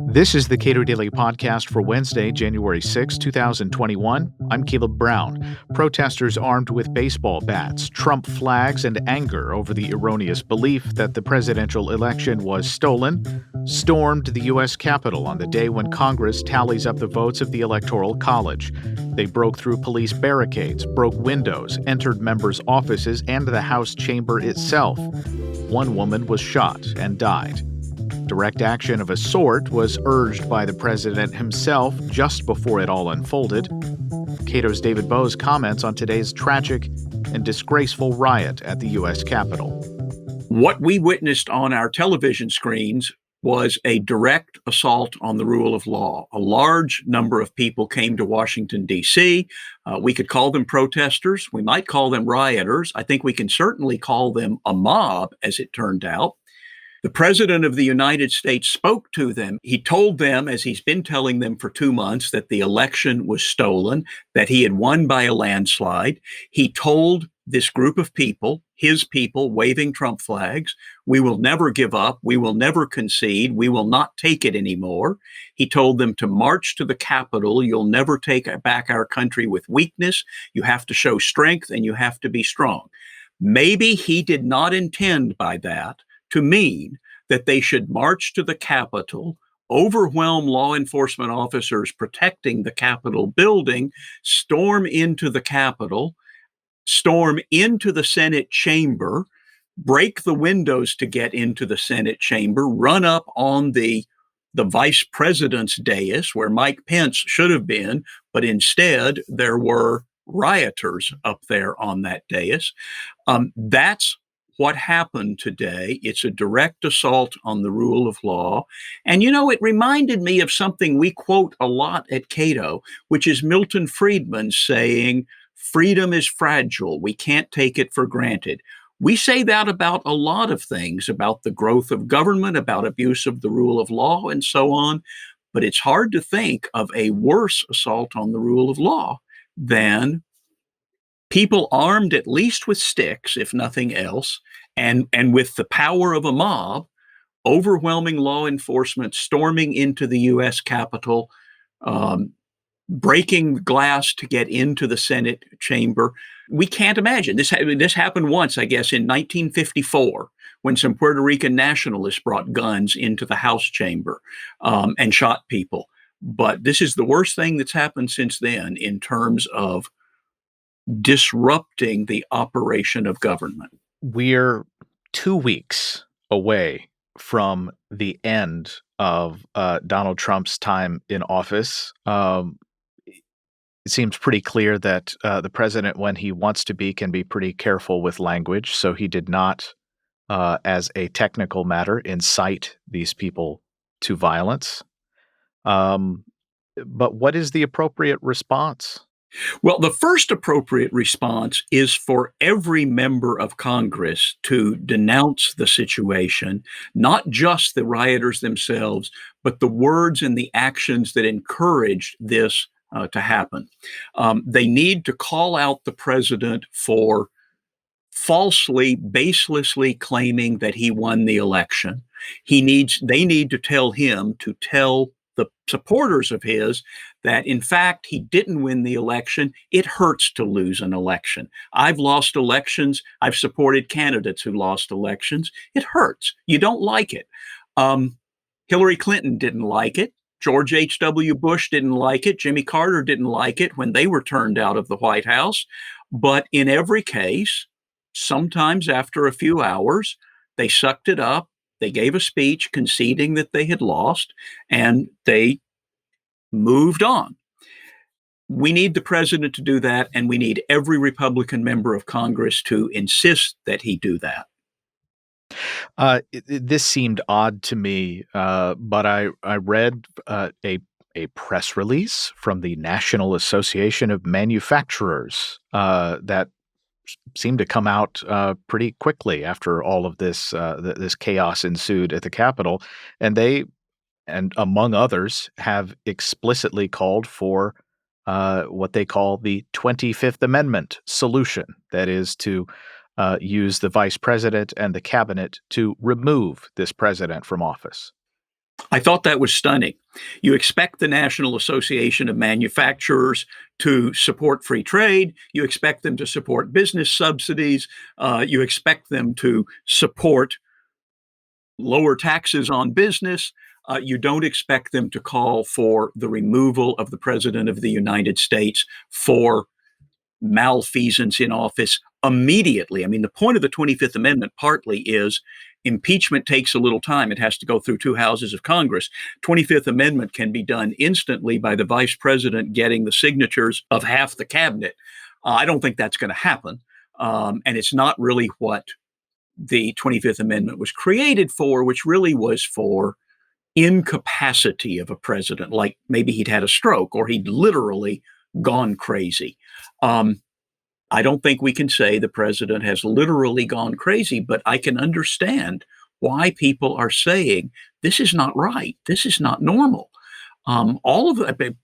This is the Cato Daily Podcast for Wednesday, January 6, 2021. I'm Caleb Brown. Protesters armed with baseball bats, Trump flags, and anger over the erroneous belief that the presidential election was stolen stormed the U.S. Capitol on the day when Congress tallies up the votes of the Electoral College. They broke through police barricades, broke windows, entered members' offices and the House chamber itself. One woman was shot and died. Direct action of a sort was urged by the president himself just before it all unfolded. Cato's David Boaz comments on today's tragic and disgraceful riot at the U.S. Capitol. What we witnessed on our television screens was a direct assault on the rule of law. A large number of people came to Washington, D.C. We could call them protesters. We might call them rioters. I think we can certainly call them a mob, as it turned out. The President of the United States spoke to them. He told them, as he's been telling them for 2 months, that the election was stolen, that he had won by a landslide. He told this group of people, his people, waving Trump flags, we will never give up. We will never concede. We will not take it anymore. He told them to march to the Capitol. You'll never take back our country with weakness. You have to show strength and you have to be strong. Maybe he did not intend by that to mean that they should march to the Capitol, overwhelm law enforcement officers protecting the Capitol building, storm into the Capitol, storm into the Senate chamber, break the windows to get into the Senate chamber, run up on the vice president's dais where Mike Pence should have been, but instead there were rioters up there on that dais. That's what happened today. It's a direct assault on the rule of law. And, it reminded me of something we quote a lot at Cato, which is Milton Friedman saying, freedom is fragile. We can't take it for granted. We say that about a lot of things, about the growth of government, about abuse of the rule of law, and so on. But it's hard to think of a worse assault on the rule of law than people armed at least with sticks, if nothing else, and with the power of a mob, overwhelming law enforcement, storming into the U.S. Capitol, breaking glass to get into the Senate chamber. We can't imagine. This happened once, I guess, in 1954, when some Puerto Rican nationalists brought guns into the House chamber and shot people. But this is the worst thing that's happened since then in terms of disrupting the operation of government. We're 2 weeks away from the end of Donald Trump's time in office. It seems pretty clear that the president, when he wants to be, can be pretty careful with language. So he did not, as a technical matter, incite these people to violence. But what is the appropriate response? Well, the first appropriate response is for every member of Congress to denounce the situation, not just the rioters themselves, but the words and the actions that encouraged this to happen. They need to call out the president for falsely, baselessly claiming that he won the election. They need to tell him to tell the supporters of his that, in fact, he didn't win the election. It hurts to lose an election. I've lost elections. I've supported candidates who lost elections. It hurts. You don't like it. Hillary Clinton didn't like it. George H.W. Bush didn't like it. Jimmy Carter didn't like it when they were turned out of the White House. But in every case, sometimes after a few hours, they sucked it up. They gave a speech conceding that they had lost, and they moved on. We need the president to do that, and we need every Republican member of Congress to insist that he do that. This seemed odd to me, but I read a press release from the National Association of Manufacturers that seemed to come out pretty quickly after all of this this chaos ensued at the Capitol, and they, and among others, have explicitly called for what they call the 25th Amendment solution, that is to use the vice president and the cabinet to remove this president from office. I thought that was stunning. You expect the National Association of Manufacturers to support free trade. You expect them to support business subsidies. You expect them to support lower taxes on business. You don't expect them to call for the removal of the President of the United States for malfeasance in office immediately. I mean, the point of the 25th Amendment partly is impeachment takes a little time. It has to go through two houses of Congress. 25th Amendment can be done instantly by the vice president getting the signatures of half the cabinet. I don't think that's going to happen. And it's not really what the 25th Amendment was created for, which really was for incapacity of a president, like maybe he'd had a stroke or he'd literally gone crazy. I don't think we can say the president has literally gone crazy, but I can understand why people are saying this is not right. This is not normal.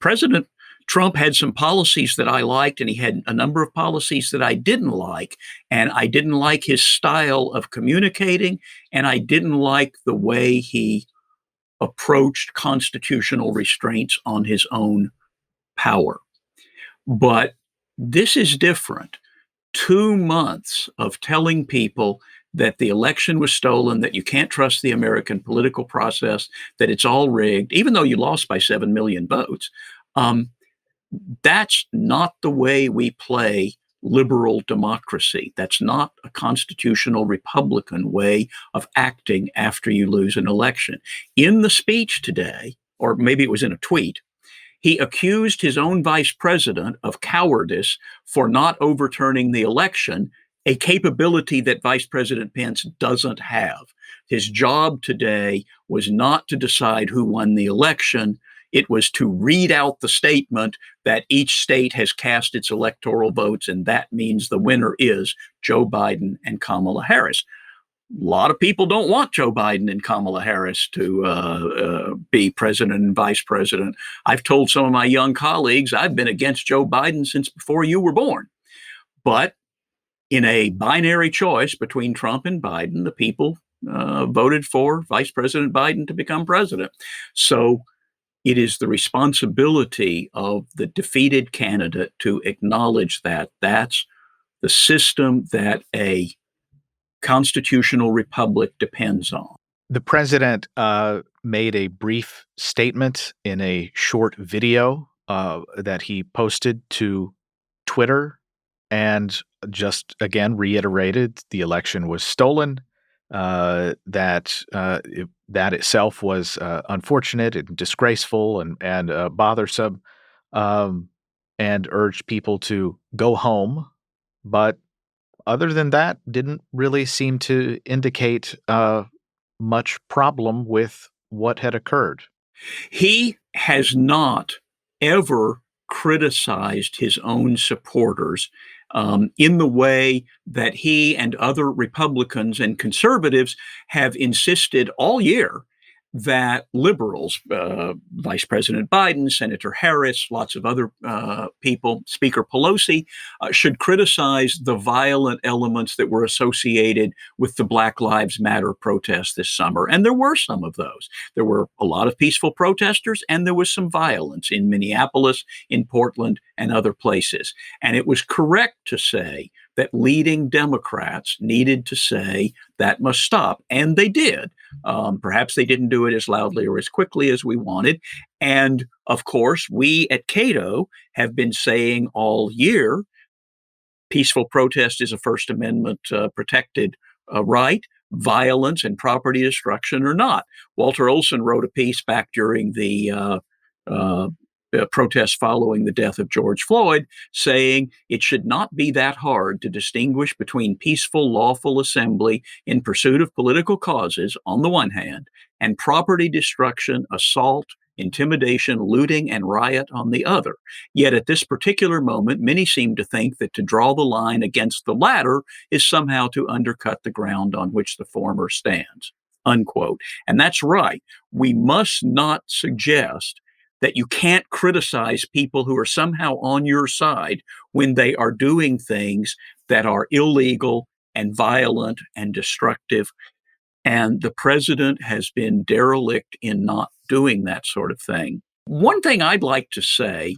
President Trump had some policies that I liked, and he had a number of policies that I didn't like. And I didn't like his style of communicating, and I didn't like the way he approached constitutional restraints on his own power. But this is different. 2 months of telling people that the election was stolen, that you can't trust the American political process, that it's all rigged, even though you lost by 7 million votes. That's not the way we play liberal democracy. That's not a constitutional Republican way of acting after you lose an election. In the speech today, or maybe it was in a tweet, he accused his own vice president of cowardice for not overturning the election, a capability that Vice President Pence doesn't have. His job today was not to decide who won the election. It was to read out the statement that each state has cast its electoral votes, and that means the winner is Joe Biden and Kamala Harris. A lot of people don't want Joe Biden and Kamala Harris to be president and vice president. I've told some of my young colleagues I've been against Joe Biden since before you were born. But in a binary choice between Trump and Biden, the people voted for Vice President Biden to become president. So it is the responsibility of the defeated candidate to acknowledge that that's the system that a constitutional republic depends on. The president made a brief statement in a short video that he posted to Twitter and just again reiterated the election was stolen, that itself was unfortunate and disgraceful and bothersome, and urged people to go home. But other than that, didn't really seem to indicate much problem with what had occurred. He has not ever criticized his own supporters in the way that he and other Republicans and conservatives have insisted all year that liberals, Vice President Biden, Senator Harris, lots of other people, Speaker Pelosi, should criticize the violent elements that were associated with the Black Lives Matter protests this summer. And there were some of those. There were a lot of peaceful protesters, and there was some violence in Minneapolis, in Portland, and other places. And it was correct to say that leading Democrats needed to say that must stop. And they did. Perhaps they didn't do it as loudly or as quickly as we wanted. And of course, we at Cato have been saying all year, peaceful protest is a First Amendment protected right. Violence and property destruction are not. Walter Olson wrote a piece back during the protests following the death of George Floyd, saying it should not be that hard to distinguish between peaceful, lawful assembly in pursuit of political causes on the one hand, and property destruction, assault, intimidation, looting, and riot on the other. Yet at this particular moment, many seem to think that to draw the line against the latter is somehow to undercut the ground on which the former stands, unquote. And that's right. We must not suggest that you can't criticize people who are somehow on your side when they are doing things that are illegal and violent and destructive. And the president has been derelict in not doing that sort of thing. One thing I'd like to say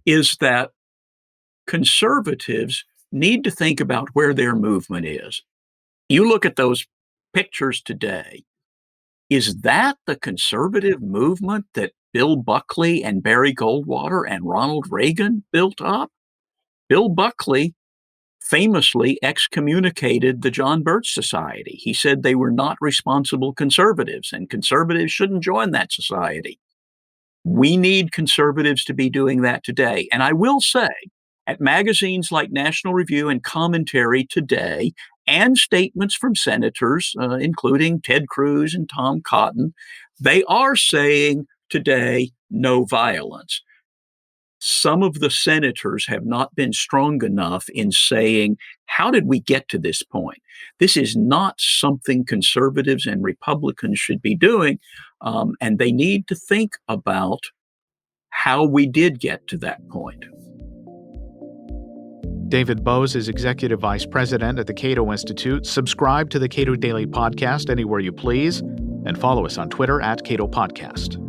is that conservatives need to think about where their movement is. You look at those pictures today. Is that the conservative movement that Bill Buckley and Barry Goldwater and Ronald Reagan built up? Bill Buckley famously excommunicated the John Birch Society. He said they were not responsible conservatives, and conservatives shouldn't join that society. We need conservatives to be doing that today. And I will say, at magazines like National Review and Commentary today, and statements from senators, including Ted Cruz and Tom Cotton, they are saying today, no violence. Some of the senators have not been strong enough in saying, how did we get to this point? This is not something conservatives and Republicans should be doing, and they need to think about how we did get to that point. David Boaz is Executive Vice President at the Cato Institute. Subscribe to the Cato Daily Podcast anywhere you please, and follow us on Twitter @Cato Podcast.